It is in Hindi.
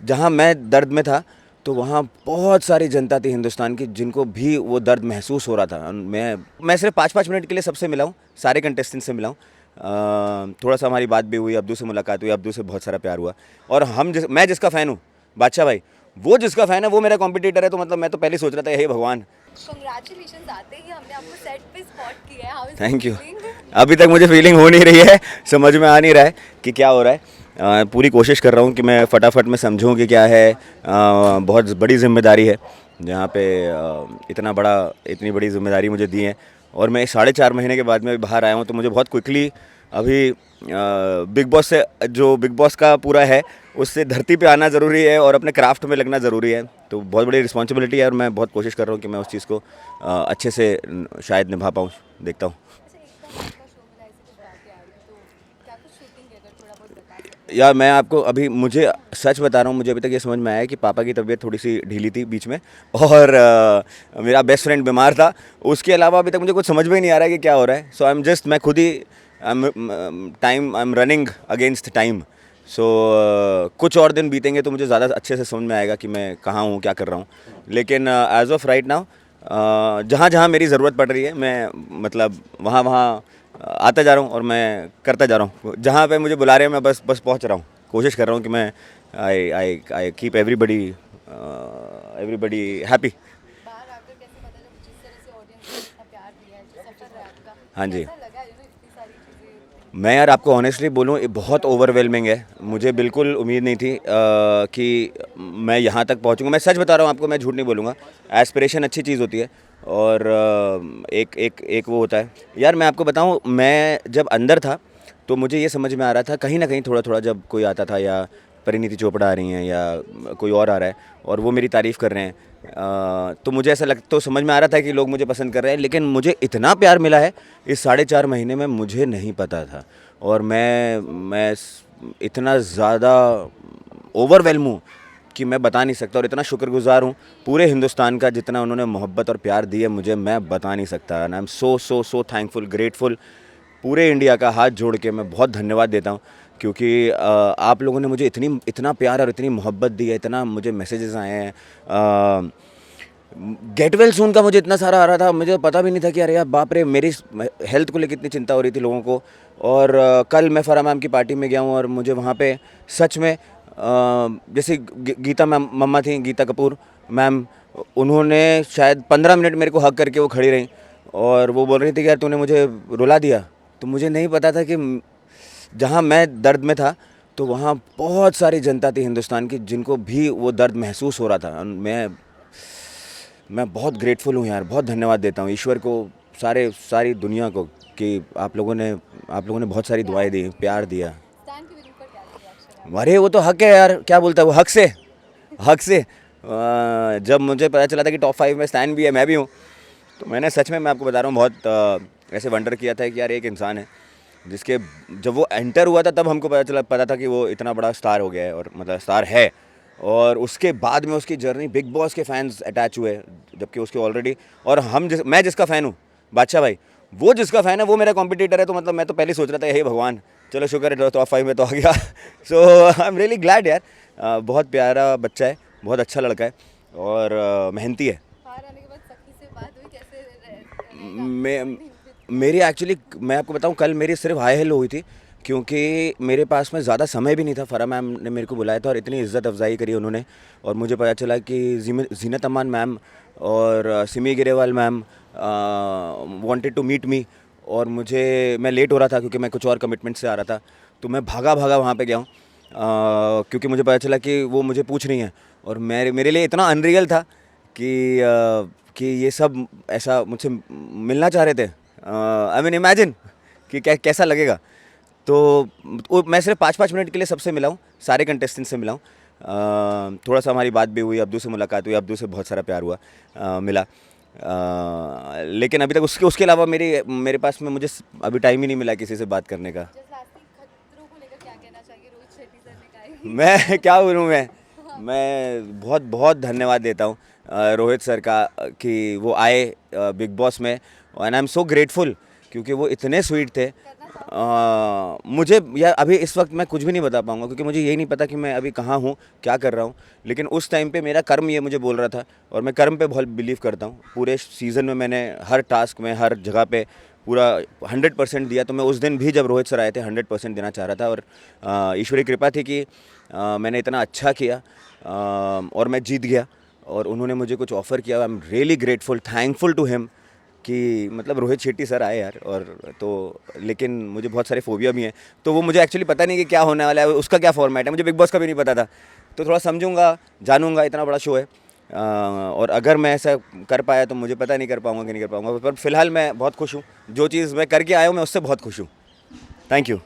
जहाँ मैं दर्द में था तो वहाँ बहुत सारी जनता थी हिंदुस्तान की जिनको भी वो दर्द महसूस हो रहा था। मैं सिर्फ 5-5 मिनट के लिए सबसे मिला हूँ, सारे कंटेस्टेंट से मिला हूँ। थोड़ा सा हमारी बात भी हुई, अब्दू से मुलाकात हुई, अब्दू से बहुत सारा प्यार हुआ। और मैं जिसका फ़ैन हूँ, बादशाह भाई, वो जिसका फ़ैन है वो मेरा कॉम्पिटिटर है। तो मतलब मैं तो पहले सोच रहा था, हे भगवान। कांग्रेचुलेशंस आते ही हमने आपको सेट पे स्पॉट किया है। How is the thank you. Feeling? अभी तक मुझे फीलिंग हो नहीं रही है, समझ में आ नहीं रहा है कि क्या हो रहा है। पूरी कोशिश कर रहा हूँ कि मैं फटाफट में समझूँ कि क्या है। बहुत बड़ी जिम्मेदारी है जहाँ पे इतनी बड़ी जिम्मेदारी मुझे दी है। और मैं 4.5 महीने के बाद में बाहर आया हूँ, तो मुझे बहुत क्विकली अभी बिग बॉस से, जो बिग बॉस का पूरा है, उससे धरती पे आना ज़रूरी है और अपने क्राफ्ट में लगना ज़रूरी है। तो बहुत बड़ी रिस्पॉन्सिबिलिटी है और मैं बहुत कोशिश कर रहा हूँ कि मैं उस चीज़ को अच्छे से शायद निभा पाऊँ। देखता हूँ। अच्छा, एकदम आपका शो मिला, ऐसी कुछ बातें आ रही तो क्या कुछ शूटिंग है, अगर थोड़ा बहुत बता सकते हैं? यार मैं आपको अभी, मुझे सच बता रहा हूँ, मुझे अभी तक ये समझ में आया है कि पापा की तबीयत थोड़ी सी ढीली थी बीच में, और मेरा बेस्ट फ्रेंड बीमार था। उसके अलावा अभी तक मुझे कुछ समझ में ही नहीं आ रहा है कि क्या हो रहा है। सो आई एम जस्ट, मैं खुद ही I am running against time. So कुछ और दिन बीतेंगे तो मुझे ज़्यादा अच्छे से समझ में आएगा कि मैं कहाँ हूँ, क्या कर रहा हूँ। लेकिन एज ऑफ राइट नाउ, जहाँ जहाँ मेरी ज़रूरत पड़ रही है, मैं मतलब वहाँ वहाँ आता जा रहा हूँ और मैं करता जा रहा हूँ। जहाँ पे मुझे बुला रहे हैं मैं बस बस पहुँच रहा हूँ। कोशिश कर रहा हूँ कि मैं आई कीप एवरीबडी हैप्पी। बाहर आकर कैसे पता, जब जिस तरह से ऑडियंस ने इतना प्यार दिया है, जो सफर रहा आपका, हाँ जी। कैसा लगा इतनी सारी चीजें? मैं यार आपको ऑनेस्टली बोलूँ, ये बहुत ओवरवेलमिंग है। मुझे बिल्कुल उम्मीद नहीं थी कि मैं यहाँ तक पहुँचूँगा। मैं सच बता रहा हूँ आपको, मैं झूठ नहीं बोलूँगा। एस्पिरेशन अच्छी चीज़ होती है और एक एक एक वो होता है। यार मैं आपको बताऊँ, मैं जब अंदर था तो मुझे ये समझ में आ रहा था कहीं ना कहीं, थोड़ा थोड़ा, जब कोई आता था या परिणीति चोपड़ा आ रही हैं या कोई और आ रहा है और वो मेरी तारीफ़ कर रहे हैं, तो मुझे ऐसा तो समझ में आ रहा था कि लोग मुझे पसंद कर रहे हैं। लेकिन मुझे इतना प्यार मिला है इस 4.5 महीने में, मुझे नहीं पता था। और मैं इतना ज़्यादा ओवरवेलम हूँ कि मैं बता नहीं सकता। और इतना शुक्रगुजार हूँ पूरे हिंदुस्तान का, जितना उन्होंने मोहब्बत और प्यार दिए मुझे, मैं बता नहीं सकता। And I am so so so thankful, grateful. पूरे इंडिया का हाथ जोड़ के मैं बहुत धन्यवाद देता हूँ, क्योंकि आप लोगों ने मुझे इतना प्यार और इतनी मोहब्बत दी है, इतना मुझे मैसेजेस आए हैं। गेट वेल सून का मुझे इतना सारा आ रहा था, मुझे पता भी नहीं था कि अरे यार बाप रे, मेरी हेल्थ को लेकर कितनी चिंता हो रही थी लोगों को। और कल मैं फराह मैम की पार्टी में गया हूँ और मुझे वहाँ पे सच में जैसे गीता मैम, मम्मा थी गीता कपूर मैम, उन्होंने शायद 15 मिनट मेरे को हक करके वो खड़ी रहीं और वो बोल रही थी कि यार तूने मुझे रुला दिया। तो मुझे नहीं पता था कि जहाँ मैं दर्द में था तो वहाँ बहुत सारी जनता थी हिंदुस्तान की जिनको भी वो दर्द महसूस हो रहा था। मैं बहुत ग्रेटफुल हूँ यार, बहुत धन्यवाद देता हूँ ईश्वर को, सारी दुनिया को, कि आप लोगों ने बहुत सारी दुआएं दी, प्यार दिया। स्टैन की वीडियो पर क्या रिएक्शन है अरे वो तो हक है यार, क्या बोलता है वो, हक से जब मुझे पता चला था कि टॉप 5 में स्टैन भी है, मैं भी हूँ, तो मैंने सच में, मैं आपको बता रहा हूँ, बहुत ऐसे वंडर किया था कि यार एक इंसान है जिसके, जब वो एंटर हुआ था तब हमको पता था कि वो इतना बड़ा स्टार हो गया है, और मतलब स्टार है। और उसके बाद में उसकी जर्नी, बिग बॉस के फैंस अटैच हुए, जबकि उसके ऑलरेडी, और मैं जिसका फ़ैन हूँ, बादशाह भाई, वो जिसका फ़ैन है वो मेरा कॉम्पिटिटर है। तो मतलब मैं तो पहले सोच रहा था, हे भगवान, चलो शुक्र है टॉप 5 में तो आ गया। सो आई एम रियली ग्लैड यार। बहुत प्यारा बच्चा है, बहुत अच्छा लड़का है और मेहनती है। बाहर आने के बाद सखी से बात हुई, कैसे रहेगा मैं बॉन्डिंग फिर? मेरी एक्चुअली, मैं आपको बताऊं, कल मेरी सिर्फ हाई हेलो हुई थी, क्योंकि मेरे पास में ज़्यादा समय भी नहीं था। फ़रा मैम ने मेरे को बुलाया था और इतनी इज़्ज़त अफजाई करी उन्होंने, और मुझे पता चला कि जीनत अमान मैम और Simi Grewal ma'am wanted to meet me. और मैं लेट हो रहा था क्योंकि मैं कुछ और कमिटमेंट से आ रहा था, तो मैं भागा भागा वहाँ पे गया हूँ, क्योंकि मुझे पता चला कि वो मुझे पूछ रही हैं। और मेरे लिए इतना अनरियल था कि ये सब ऐसा मुझसे मिलना चाह रहे थे। आई मीन इमेजिन कि कैसा लगेगा। तो मैं सिर्फ 5-5 मिनट के लिए सबसे मिला हूँ, सारे कंटेस्टेंट से मिला हूँ। थोड़ा सा हमारी बात भी हुई, अब्दू से मुलाकात हुई, अब्दू से बहुत सारा प्यार हुआ, मिला। लेकिन अभी तक उसके अलावा मेरे पास में, मुझे अभी टाइम ही नहीं मिला किसी से बात करने का। जस्ट लास्टली, खतरों को लेकर क्या कहना चाहिए? रोहित शेट्टी सर ने कहा है कि मैं क्या बोलूँ, मैं बहुत बहुत धन्यवाद देता हूँ रोहित सर का, कि वो आए बिग बॉस में, and I am so grateful, क्योंकि वो इतने स्वीट थे। करना मुझे यार अभी इस वक्त मैं कुछ भी नहीं बता पाऊंगा, क्योंकि मुझे यही नहीं पता कि मैं अभी कहाँ हूँ, क्या कर रहा हूँ। लेकिन उस टाइम पे मेरा कर्म ये मुझे बोल रहा था, और मैं कर्म पे बहुत बिलीव करता हूँ। पूरे सीज़न में मैंने हर टास्क में, हर जगह पे पूरा 100% दिया। तो मैं उस दिन भी जब रोहित सर आए थे 100% देना चाह रहा था, और ईश्वरी कृपा थी कि मैंने इतना अच्छा किया और मैं जीत गया, और उन्होंने मुझे कुछ ऑफ़र किया। I am really grateful, thankful to him कि मतलब रोहित शेट्टी सर आए यार। और तो लेकिन मुझे बहुत सारे फोबिया भी हैं, तो वो मुझे एक्चुअली पता नहीं कि क्या होने वाला है, उसका क्या फॉर्मेट है, मुझे बिग बॉस का भी नहीं पता था। तो थोड़ा समझूंगा, जानूंगा, इतना बड़ा शो है। और अगर मैं ऐसा कर पाया तो मुझे पता नहीं कर पाऊंगा कि नहीं कर पाऊंगा, पर फिलहाल मैं बहुत खुश हूँ। जो चीज़ मैं करके आया हूँ मैं उससे बहुत खुश हूँ। Thank you.